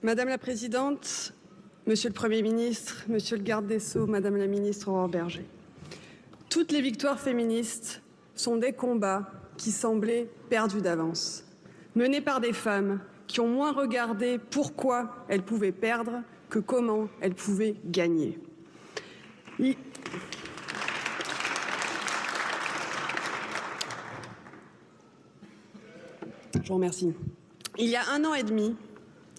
Madame la Présidente, Monsieur le Premier ministre, Monsieur le Garde des Sceaux, Madame la Ministre Aurore Bergé. Toutes les victoires féministes sont des combats qui semblaient perdus d'avance, menés par des femmes qui ont moins regardé pourquoi elles pouvaient perdre que comment elles pouvaient gagner. Je vous remercie. Il y a 1 an et demi,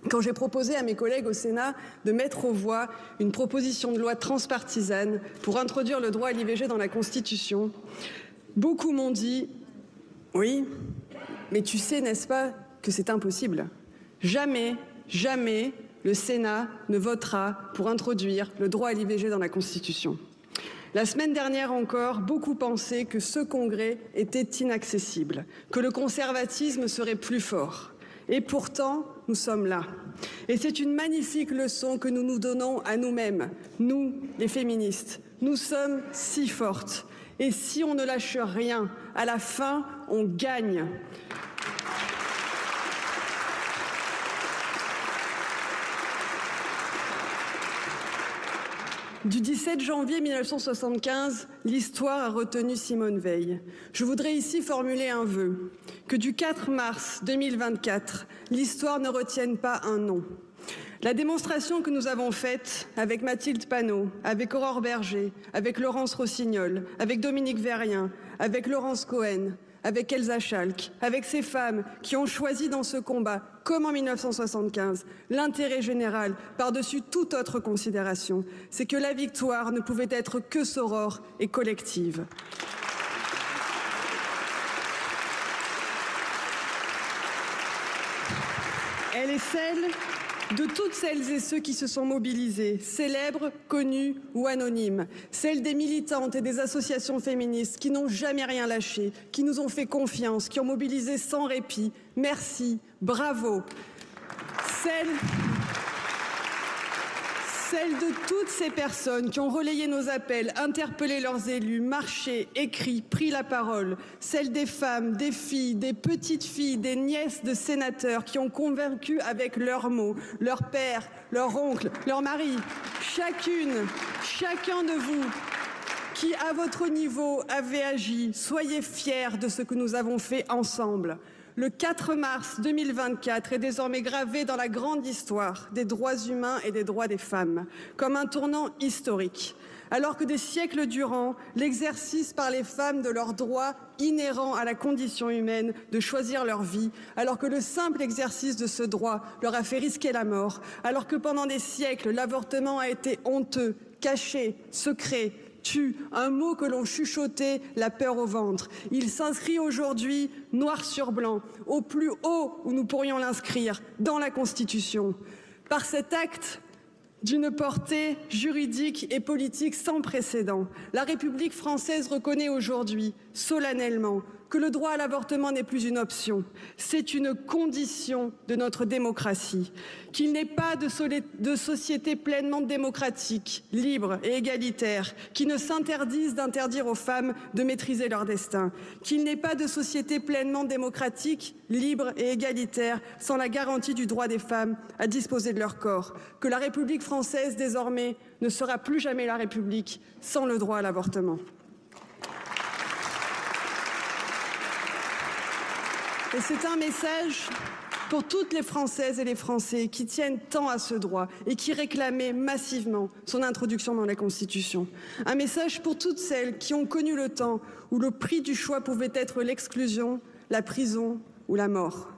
quand j'ai proposé à mes collègues au Sénat de mettre aux voix une proposition de loi transpartisane pour introduire le droit à l'IVG dans la Constitution, beaucoup m'ont dit « Oui, mais tu sais, n'est-ce pas, que c'est impossible. Jamais, jamais le Sénat ne votera pour introduire le droit à l'IVG dans la Constitution. » La semaine dernière encore, beaucoup pensaient que ce congrès était inaccessible, que le conservatisme serait plus fort. Et pourtant, nous sommes là. Et c'est une magnifique leçon que nous nous donnons à nous-mêmes, nous, les féministes. Nous sommes si fortes. Et si on ne lâche rien, à la fin, on gagne. Du 17 janvier 1975, l'histoire a retenu Simone Veil. Je voudrais ici formuler un vœu, que du 4 mars 2024, l'histoire ne retienne pas un nom. La démonstration que nous avons faite avec Mathilde Panot, avec Aurore Bergé, avec Laurence Rossignol, avec Dominique Vérien, avec Laurence Cohen, avec Elsa Schalk, avec ces femmes qui ont choisi dans ce combat, comme en 1975, l'intérêt général par-dessus toute autre considération, c'est que la victoire ne pouvait être que sorore et collective. Elle est celle de toutes celles et ceux qui se sont mobilisés, célèbres, connus ou anonymes, celles des militantes et des associations féministes qui n'ont jamais rien lâché, qui nous ont fait confiance, qui ont mobilisé sans répit. Merci, bravo. Celle de toutes ces personnes qui ont relayé nos appels, interpellé leurs élus, marché, écrit, pris la parole, celle des femmes, des filles, des petites filles, des nièces de sénateurs qui ont convaincu avec leurs mots, leur père, leur oncle, leur mari, chacun de vous qui, à votre niveau, avez agi, soyez fiers de ce que nous avons fait ensemble. Le 4 mars 2024 est désormais gravé dans la grande histoire des droits humains et des droits des femmes, comme un tournant historique. Alors que des siècles durant, l'exercice par les femmes de leurs droits inhérents à la condition humaine de choisir leur vie, alors que le simple exercice de ce droit leur a fait risquer la mort, alors que pendant des siècles, l'avortement a été honteux, caché, secret, tue, un mot que l'on chuchotait, la peur au ventre. Il s'inscrit aujourd'hui, noir sur blanc, au plus haut où nous pourrions l'inscrire, dans la Constitution. Par cet acte d'une portée juridique et politique sans précédent, la République française reconnaît aujourd'hui, solennellement, que le droit à l'avortement n'est plus une option, c'est une condition de notre démocratie, qu'il n'est pas de société pleinement démocratique, libre et égalitaire, qui ne s'interdise d'interdire aux femmes de maîtriser leur destin, qu'il n'est pas de société pleinement démocratique, libre et égalitaire sans la garantie du droit des femmes à disposer de leur corps, que la République française désormais ne sera plus jamais la République sans le droit à l'avortement. Et c'est un message pour toutes les Françaises et les Français qui tiennent tant à ce droit et qui réclamaient massivement son introduction dans la Constitution. Un message pour toutes celles qui ont connu le temps où le prix du choix pouvait être l'exclusion, la prison ou la mort,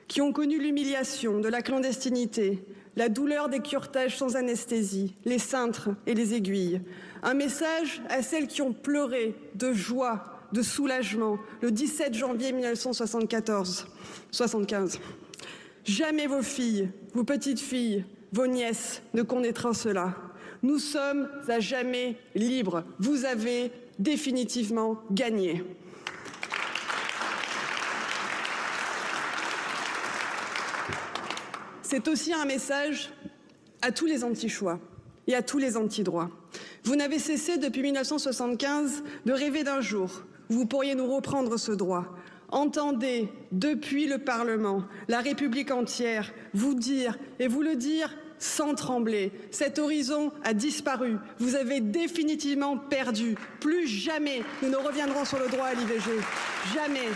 qui ont connu l'humiliation de la clandestinité, la douleur des curetages sans anesthésie, les cintres et les aiguilles. Un message à celles qui ont pleuré de joie, de soulagement, le 17 janvier 1975. Jamais vos filles, vos petites filles, vos nièces ne connaîtront cela. Nous sommes à jamais libres. Vous avez définitivement gagné. C'est aussi un message à tous les anti-choix et à tous les anti-droits. Vous n'avez cessé depuis 1975 de rêver d'un jour où vous pourriez nous reprendre ce droit. Entendez, depuis le Parlement, la République entière, vous dire et vous le dire sans trembler. Cet horizon a disparu. Vous avez définitivement perdu. Plus jamais nous ne reviendrons sur le droit à l'IVG. Jamais.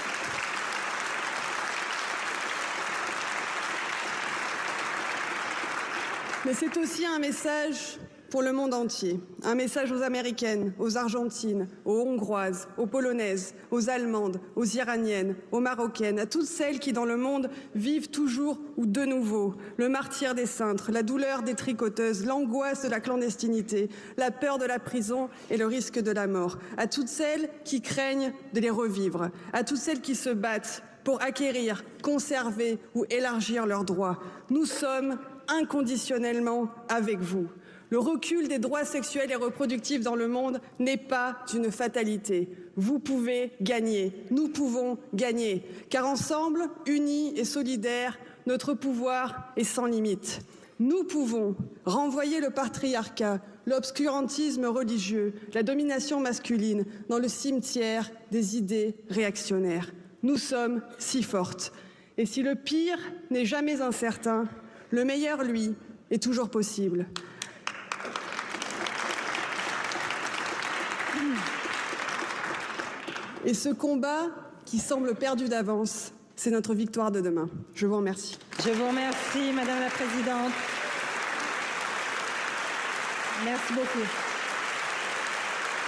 Mais c'est aussi un message pour le monde entier, un message aux Américaines, aux Argentines, aux Hongroises, aux Polonaises, aux Allemandes, aux Iraniennes, aux Marocaines, à toutes celles qui dans le monde vivent toujours ou de nouveau le martyre des cintres, la douleur des tricoteuses, l'angoisse de la clandestinité, la peur de la prison et le risque de la mort, à toutes celles qui craignent de les revivre, à toutes celles qui se battent pour acquérir, conserver ou élargir leurs droits. Nous sommes inconditionnellement avec vous. Le recul des droits sexuels et reproductifs dans le monde n'est pas une fatalité. Vous pouvez gagner, nous pouvons gagner, car ensemble, unis et solidaires, notre pouvoir est sans limite. Nous pouvons renvoyer le patriarcat, l'obscurantisme religieux, la domination masculine dans le cimetière des idées réactionnaires. Nous sommes si fortes. Et si le pire n'est jamais incertain, le meilleur, lui, est toujours possible. Et ce combat qui semble perdu d'avance, c'est notre victoire de demain. Je vous remercie. Je vous remercie, Madame la Présidente. Merci beaucoup.